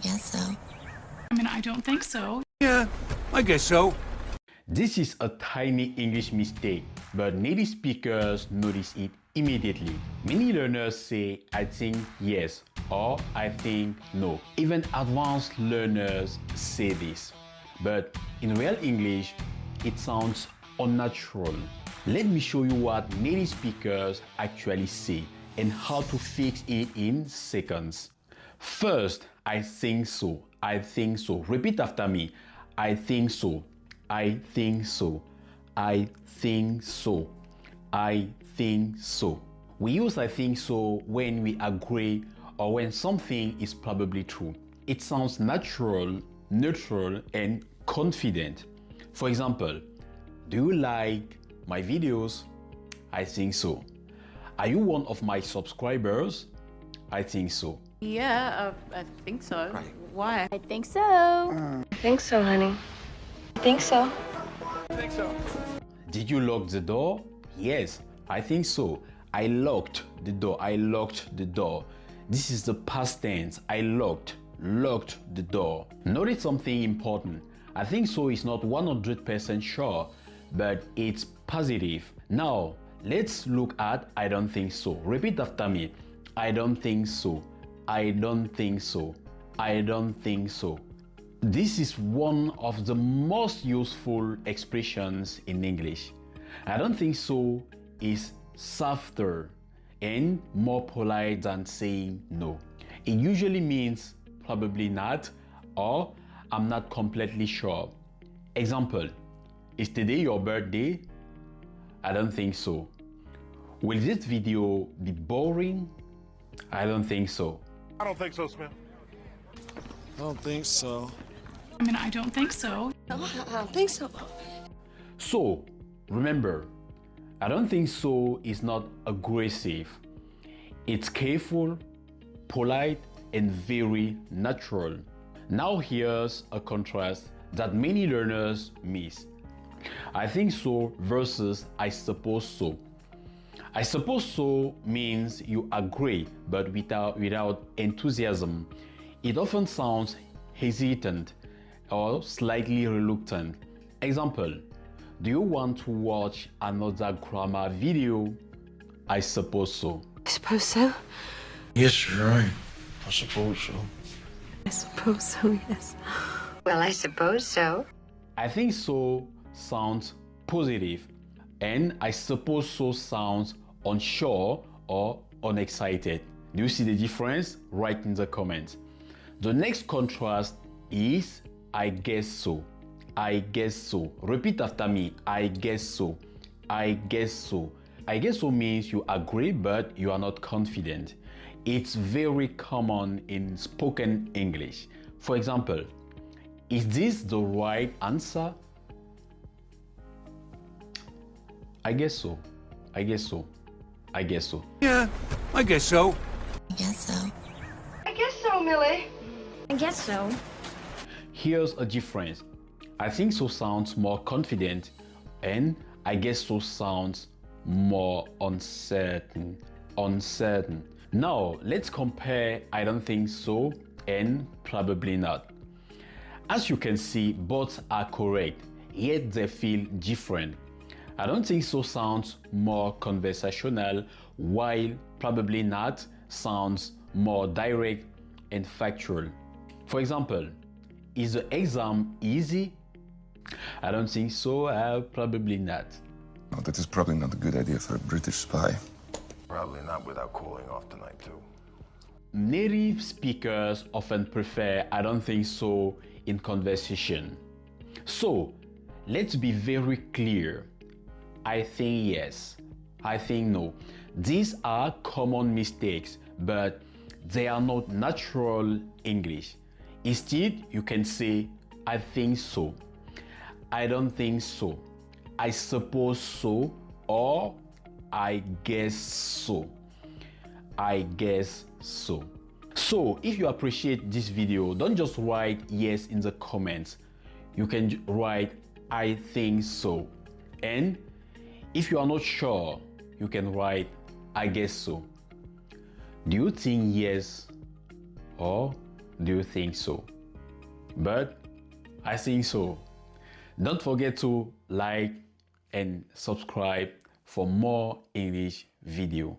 guess so. I mean, I don't think so. Yeah, I guess so. This is a tiny English mistake, but native speakers notice it immediately. Many learners say, I think yes, or I think no. Even advanced learners say this. But in real English, it sounds unnatural. Let me show you what native speakers actually say and how to fix it in seconds. First, I think so. I think so. Repeat after me. I think so. I think so. I think so. I think so. We use I think so when we agree or when something is probably true. It sounds natural, neutral, and confident. For example, do you like my videos? I think so. Are you one of my subscribers? I think so. Yeah, I think so. Right. Why? I think so. I think so, honey. I think so. Did you lock the door? Yes, I think so. I locked the door. I locked the door. This is the past tense. I locked the door. Notice something important. I think so is not 100% sure, but it's positive. Now, let's look at I don't think so. Repeat after me. I don't think so. I don't think so. I don't think so. This is one of the most useful expressions in English. I don't think so is softer and more polite than saying no. It usually means probably not or I'm not completely sure. Example, is today your birthday? I don't think so. Will this video be boring? I don't think so. I don't think so, Smith. I don't think so. I mean, I don't think so. I don't think so. So, remember, I don't think so is not aggressive. It's careful, polite, and very natural. Now here's a contrast that many learners miss. I think so versus I suppose so. I suppose so means you agree, but without enthusiasm. It often sounds hesitant or slightly reluctant. Example, do you want to watch another grammar video? I suppose so. I suppose so. Yes, you're right. I suppose so. I suppose so, yes. Well, I suppose so. I think so sounds positive, and I suppose so sounds unsure or unexcited. Do you see the difference? Write in the comments. The next contrast is I guess so. I guess so. Repeat after me. I guess so. I guess so. I guess so means you agree, but you are not confident. It's very common in spoken English. For example, is this the right answer? I guess so. I guess so. I guess so. Yeah, I guess so. I guess so. I guess so, Millie. I guess so. Here's a difference. I think so sounds more confident, and I guess so sounds more uncertain. Now, let's compare I don't think so and probably not. As you can see, both are correct, yet they feel different. I don't think so sounds more conversational, while probably not sounds more direct and factual. For example, is the exam easy? I don't think so, probably not. No, that is probably not a good idea for a British spy. Probably not without cooling off tonight, too. Native speakers often prefer I don't think so in conversation. So, let's be very clear. I think yes. I think no. These are common mistakes, but they are not natural English. Instead, you can say, I think so. I don't think so. I suppose so, or I guess so. I guess so. So, if you appreciate this video, don't just write yes in the comments. You can write I think so. And if you are not sure, you can write I guess so. Do you think yes or do you think so? But I think so. Don't forget to like and subscribe for more English video.